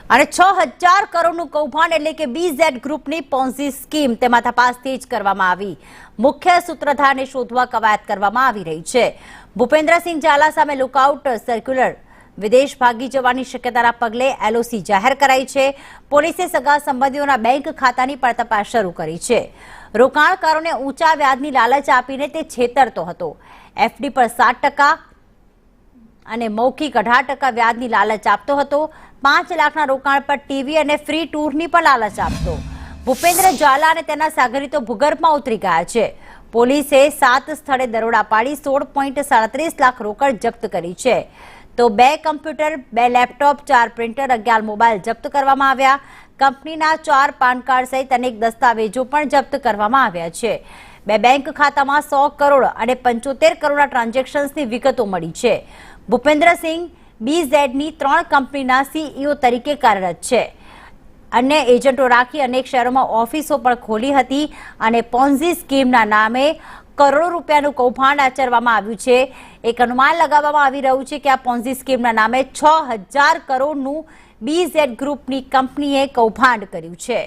અને 6000 કરોડનું કૌભાંડ એટલે કે બીઝેડ ગ્રુપની પોન્ઝી સ્કીમ તેમાં તપાસ તેજ કરવામાં આવી। મુખ્ય સૂત્રધારને શોધવા કવાયત કરવામાં આવી રહી છે। ભૂપેન્દ્રસિંહ ઝાલા સામે લુકઆઉટ સર્ક્યુલર, વિદેશ ભાગી જવાની શક્યતાના પગલે એલઓસી જાહેર કરાઈ છે। પોલીસે સગા સંબંધીઓના બેંક ખાતાની પણ તપાસ શરૂ કરી છે। રોકાણકારોને ઊંચા વ્યાજની લાલચ આપીને તે છેતરતો હતો। એફડી પર 7% અને મૌખિક 18% વ્યાજની લાલચ આપતો હતો। 5 લાખના રોકાણ પર ટીવી અને ફ્રી ટૂરની પણ લાલચ આપતો। ભૂપેન્દ્ર ઝાલા અને તેના સાગરીતો ભૂગર્ભમાં ઉતરી ગયા છે। પોલીસે 7 સ્થળે દરોડા પાડી 16.37 લાખ રોકડ જપ્ત કરી છે। તો 2 કમ્પ્યુટર, 2 લેપટોપ, 4 પ્રિન્ટર, 11 મોબાઈલ જપ્ત કરવામાં આવ્યા। કંપનીના 4 પાન કાર્ડ સહિત અનેક દસ્તાવેજો પણ જપ્ત કરવામાં આવ્યા છે। 2 બેંક ખાતામાં 100 કરોડ અને 75 કરોડના ટ્રાન્ઝેક્શન્સની વિગતો મળી છે। ભૂપેન્દ્રસિંહ બીઝેડની 3 કંપનીના સીઈઓ તરીકે કાર્યરત છે। અન્ય એજન્ટો રાખી અનેક શહેરોમાં ઓફિસો પણ ખોલી હતી અને પોન્ઝી સ્કીમના નામે કરોડો રૂપિયાનું કૌભાંડ આચરવામાં આવ્યું છે। એક અનુમાન લગાવવામાં આવી રહ્યું છે કે આ પોન્ઝી સ્કીમના નામે 6000 કરોડનું બીઝેડ ગ્રુપની કંપનીએ કૌભાંડ કર્યું છે।